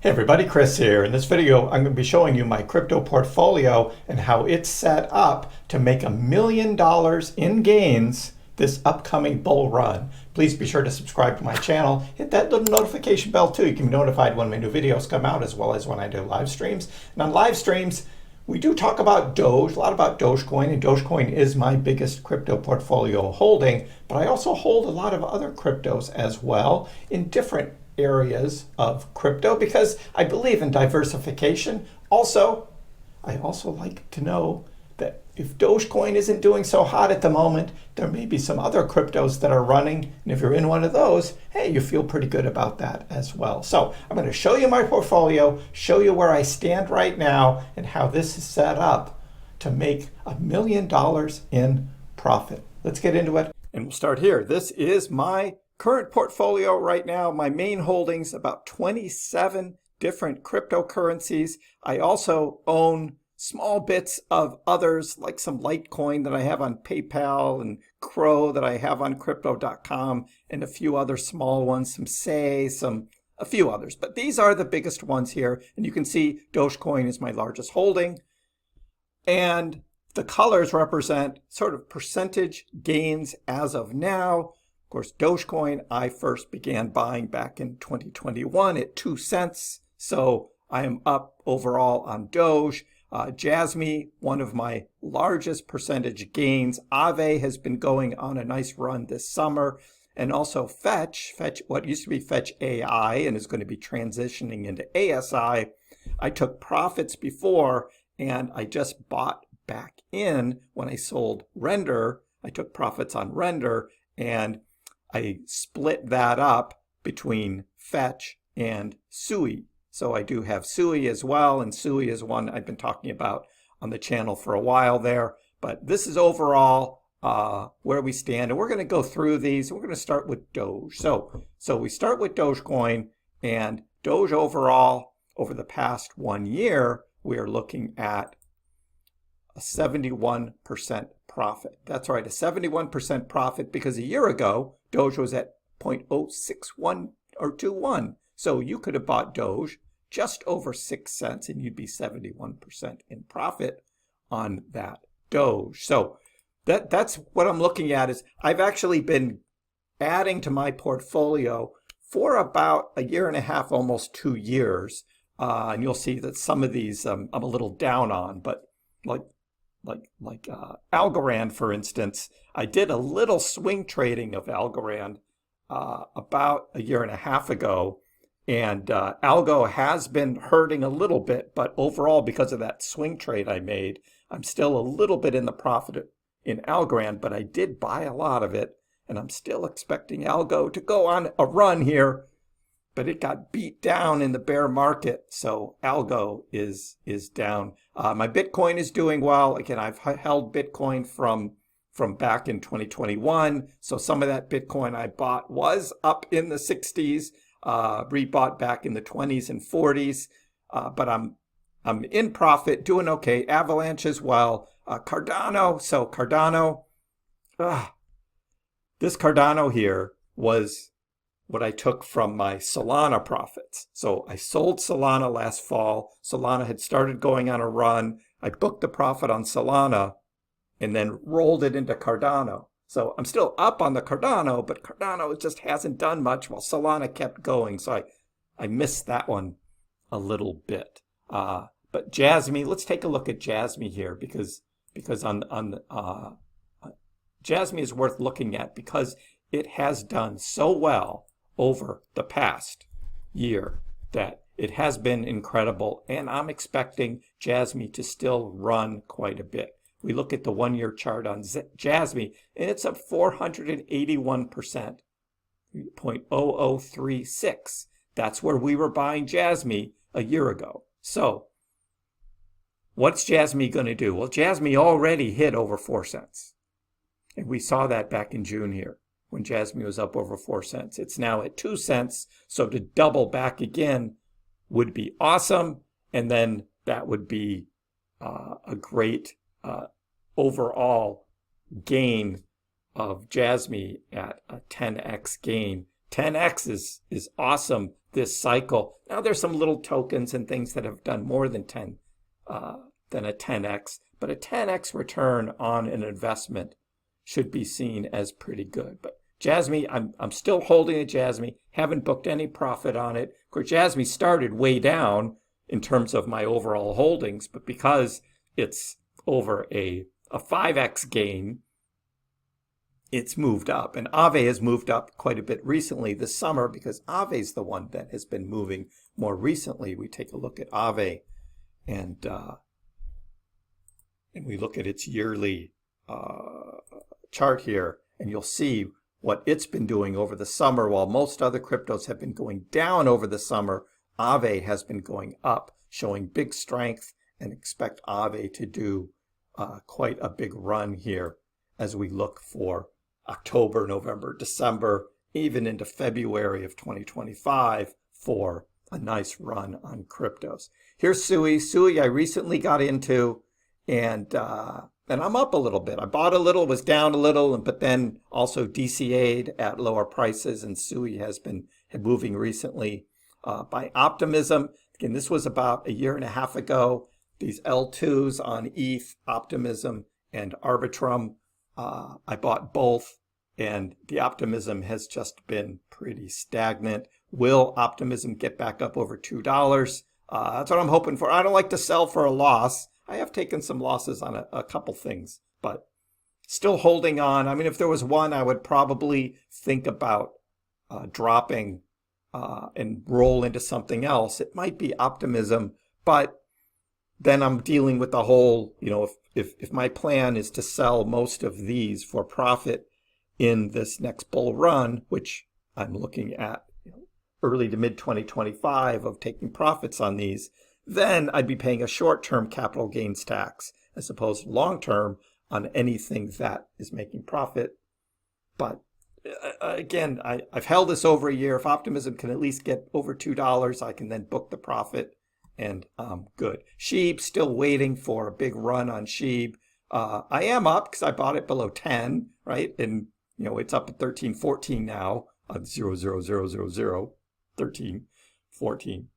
Hey everybody, Chris here. In this video, I'm going to be showing you my crypto portfolio and how it's set up to make $1 million in gains this upcoming bull run. Please be sure to subscribe to my channel. Hit that little notification bell too. You can be notified when my new videos come out, as well as when I do live streams. And on live streams, we do talk about Doge, a lot about Dogecoin, and Dogecoin is my biggest crypto portfolio holding, but I also hold a lot of other cryptos as well in different areas of crypto because I believe in diversification. Also, I also like to know that if Dogecoin isn't doing so hot at the moment, there may be some other cryptos that are running. And if you're in one of those, hey, you feel pretty good about that as well. So I'm going to show you my portfolio, show you where I stand right now and how this is set up to make $1 million in profit. Let's get into it. And we'll start here. This is my current portfolio right now. My main holdings, about 27 different cryptocurrencies. I also own small bits of others, like some Litecoin that I have on PayPal and Crow that I have on crypto.com, and a few other small ones, some Say, a few others. But these are the biggest ones here. And you can see Dogecoin is my largest holding. And the colors represent sort of percentage gains as of now. Of course, Dogecoin, I first began buying back in 2021 at 2 cents. So I am up overall on Doge. Jasmy, one of my largest percentage gains. Aave has been going on a nice run this summer. And also Fetch, what used to be Fetch AI and is going to be transitioning into ASI. I took profits before and I just bought back in when I sold Render. I took profits on Render and I split that up between Fetch and Sui. So I do have Sui as well, and Sui is one I've been talking about on the channel for a while there. But this is overall where we stand, and we're going to go through these. We're going to start with Doge. So we start with Dogecoin, and Doge overall, over the past 1 year, we are looking at a 71% profit. That's right, a 71% profit, because a year ago, Doge was at 0.061 or 21. So you could have bought Doge just over 6 cents and you'd be 71% in profit on that Doge. So that's what I'm looking at. Is I've actually been adding to my portfolio for about a year and a half, almost 2 years. And you'll see that some of these I'm a little down on, but like Algorand, for instance, I did a little swing trading of Algorand about a year and a half ago, and Algo has been hurting a little bit, but overall, because of that swing trade I made, I'm still a little bit in the profit in Algorand, but I did buy a lot of it, and I'm still expecting Algo to go on a run here, but it got beat down in the bear market, so Algo is down. My Bitcoin is doing well. Again, I've held Bitcoin from back in 2021, so some of that Bitcoin I bought was up in the 60s, rebought back in the 20s and 40s, but I'm in profit, doing okay. Avalanche as well. Cardano, so Cardano, this Cardano here was what I took from my Solana profits. So I sold Solana last fall. Solana had started going on a run. I booked the profit on Solana and then rolled it into Cardano. So I'm still up on the Cardano, but Cardano just hasn't done much while Solana kept going. So I missed that one a little bit. But Jasmy, let's take a look at Jasmy here because Jasmy is worth looking at because it has done so well over the past year that it has been incredible, and I'm expecting Jasmy to still run quite a bit. We look at the 1 year chart on Jasmy, and it's up 481%, 0.0036. That's where we were buying Jasmy a year ago. So what's Jasmy going to do? Well, Jasmy already hit over 4 cents, and we saw that back in June here, when Jasmy was up over 4 cents. It's now at 2 cents, so to double back again would be awesome, and then that would be a great overall gain of Jasmy at a 10x gain 10x is awesome this cycle. Now there's some little tokens and things that have done more than a 10x, but a 10x return on an investment should be seen as pretty good. But Jasmy, I'm still holding a Jasmy, haven't booked any profit on it. Of course, Jasmy started way down in terms of my overall holdings, but because it's over a 5x gain, it's moved up. And Aave has moved up quite a bit recently this summer because Aave's the one that has been moving more recently. We take a look at Aave and we look at its yearly chart here, and you'll see what it's been doing over the summer. While most other cryptos have been going down over the summer, Aave has been going up, showing big strength, and expect Aave to do quite a big run here as we look for October, November, December, even into February of 2025 for a nice run on cryptos. Here's Sui. Sui I recently got into, and I'm up a little bit. I bought a little, was down a little, but then also DCA'd at lower prices, and Sui has been moving recently by Optimism. Again, this was about a year and a half ago. These L2s on ETH, Optimism, and Arbitrum. I bought both, and the Optimism has just been pretty stagnant. Will Optimism get back up over $2? That's what I'm hoping for. I don't like to sell for a loss. I have taken some losses on a couple things, but still holding on. I mean, if there was one, I would probably think about dropping and roll into something else. It might be Optimism, but then I'm dealing with the whole, if my plan is to sell most of these for profit in this next bull run, which I'm looking at early to mid 2025 of taking profits on these, then I'd be paying a short-term capital gains tax as opposed to long-term on anything that is making profit. But again, I've held this over a year. If Optimism can at least get over $2, I can then book the profit. And good. SHIB, still waiting for a big run on SHIB. I am up because I bought it below 10, right? And, it's up at 13, 14 now on 0.00000, 13, 14.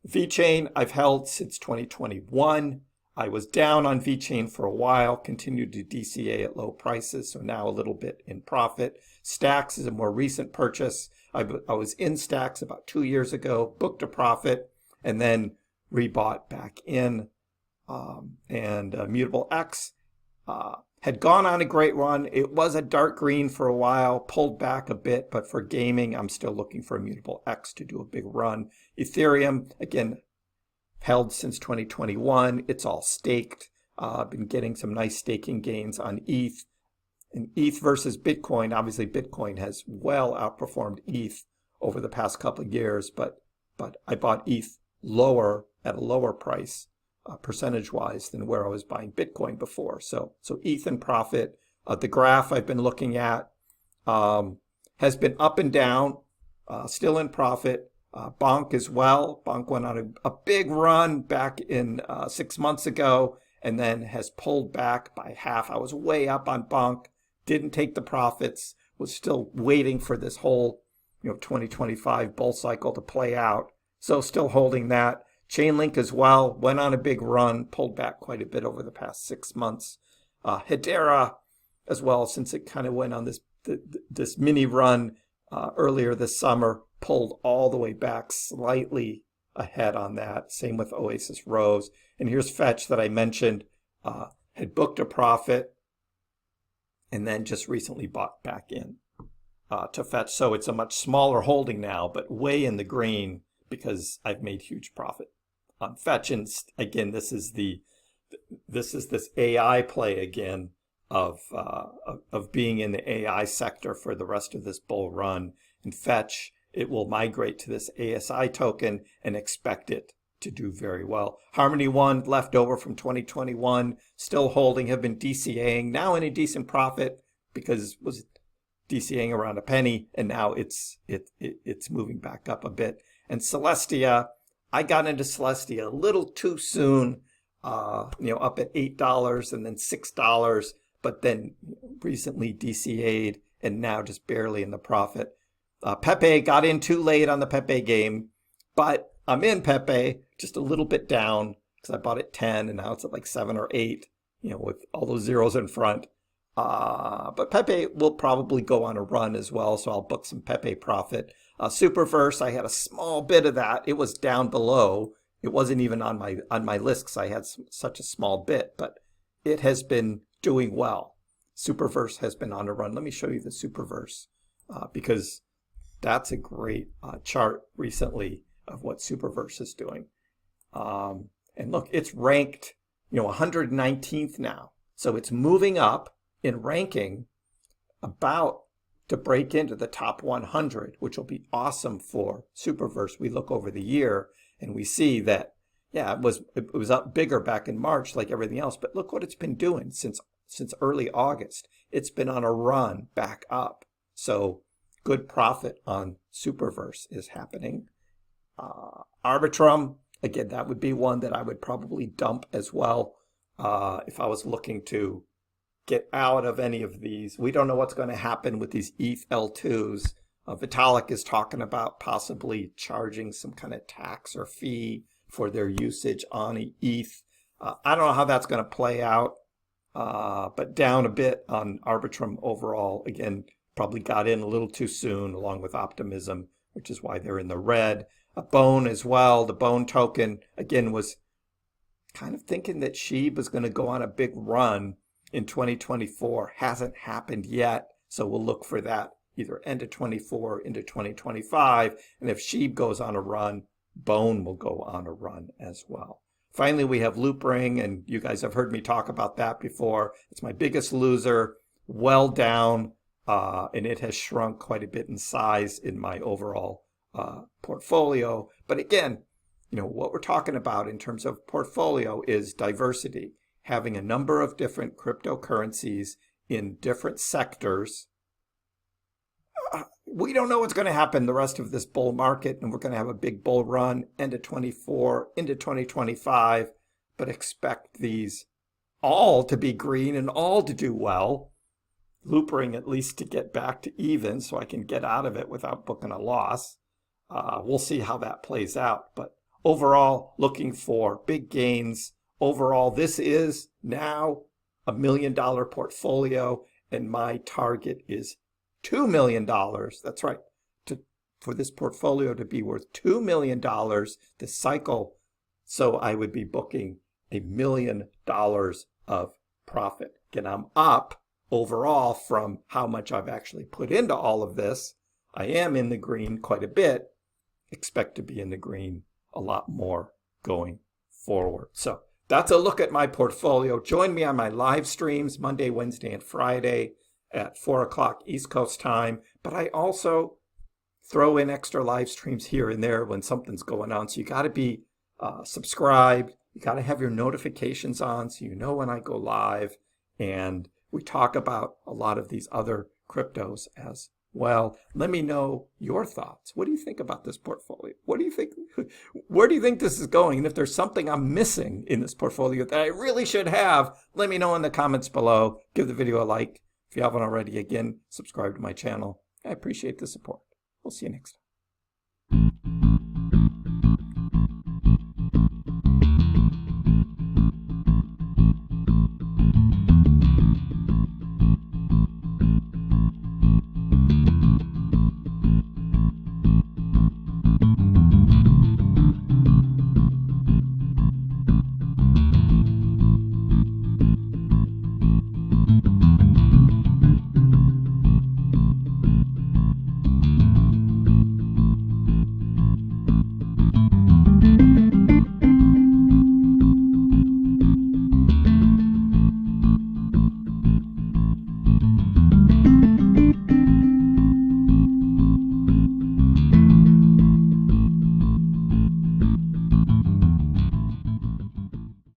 VeChain, I've held since 2021. I was down on VeChain for a while, continued to DCA at low prices, so now a little bit in profit. Stacks is a more recent purchase. I was in Stacks about 2 years ago, booked a profit, and then rebought back in. And Mutable X had gone on a great run. It was a dark green for a while, pulled back a bit, but for gaming, I'm still looking for Mutable X to do a big run. Ethereum, again, held since 2021. It's all staked. I've been getting some nice staking gains on ETH. And ETH versus Bitcoin, obviously Bitcoin has well outperformed ETH over the past couple of years, but I bought ETH lower at a lower price percentage-wise than where I was buying Bitcoin before. So ETH in profit. The graph I've been looking at has been up and down, still in profit. Bonk as well. Bonk went on a big run back in 6 months ago and then has pulled back by half. I was way up on Bonk, didn't take the profits, was still waiting for this whole 2025 bull cycle to play out. So still holding that. Chainlink as well, went on a big run, pulled back quite a bit over the past 6 months. Hedera as well, since it kind of went on this mini run earlier this summer, pulled all the way back slightly ahead on that. Same with Oasis Rose. And here's Fetch that I mentioned, had booked a profit and then just recently bought back in to Fetch. So it's a much smaller holding now, but way in the green because I've made huge profit on Fetch. And again, this is this AI play again of being in the AI sector for the rest of this bull run. And Fetch, it will migrate to this ASI token and expect it to do very well. Harmony One, left over from 2021, still holding, have been DCAing, now in a decent profit because was DCAing around a penny, and now it's moving back up a bit. And Celestia, I got into Celestia a little too soon, up at $8 and then $6, but then recently DCA'd and now just barely in the profit. Pepe got in too late on the Pepe game, but I'm in Pepe, just a little bit down because I bought it 10 and now it's at like 7 or 8, with all those zeros in front. But Pepe will probably go on a run as well, so I'll book some Pepe profit. Superverse, I had a small bit of that. It was down below. It wasn't even on my list because I had such a small bit, but it has been doing well. Superverse has been on a run. Let me show you the Superverse because that's a great chart recently of what Superverse is doing. And look, it's ranked, 119th now. So it's moving up in ranking about to break into the top 100, which will be awesome for Superverse. We look over the year and we see that, yeah, it was up bigger back in March like everything else, but look what it's been doing since early August. It's been on a run back up. So good profit on Superverse is happening. Arbitrum, again, that would be one that I would probably dump as well if I was looking to get out of any of these. We don't know what's going to happen with these ETH L2s. Vitalik is talking about possibly charging some kind of tax or fee for their usage on ETH. I don't know how that's going to play out, but down a bit on Arbitrum overall. Again, probably got in a little too soon along with Optimism, which is why they're in the red. Bone as well. The Bone token, again, was kind of thinking that SHIB was going to go on a big run in 2024. Hasn't happened yet, so we'll look for that either end of 24 into 2025. And if SHIB goes on a run, Bone will go on a run as well. Finally, we have Loopring, and you guys have heard me talk about that before. It's my biggest loser, well down, and it has shrunk quite a bit in size in my overall portfolio. But again, what we're talking about in terms of portfolio is diversity, having a number of different cryptocurrencies in different sectors. We don't know what's going to happen the rest of this bull market, and we're going to have a big bull run end of 24 into 2025, but expect these all to be green and all to do well. Loopring at least to get back to even so I can get out of it without booking a loss. We'll see how that plays out, but overall, looking for big gains. Overall, this is now a $1 million portfolio, and my target is $2 million. That's right. For this portfolio to be worth $2 million this cycle, so I would be booking $1 million of profit. Again, I'm up overall from how much I've actually put into all of this. I am in the green quite a bit. Expect to be in the green a lot more going forward. So that's a look at my portfolio. Join me on my live streams Monday, Wednesday, and Friday at 4 o'clock East Coast time. But I also throw in extra live streams here and there when something's going on. So you got to be subscribed. You got to have your notifications on so you know when I go live. And we talk about a lot of these other cryptos as well. Let me know your thoughts. What do you think about this portfolio? What do you think? Where do you think this is going? And if there's something I'm missing in this portfolio that I really should have, let me know in the comments below. Give the video a like. If you haven't already, again, subscribe to my channel. I appreciate the support. We'll see you next time.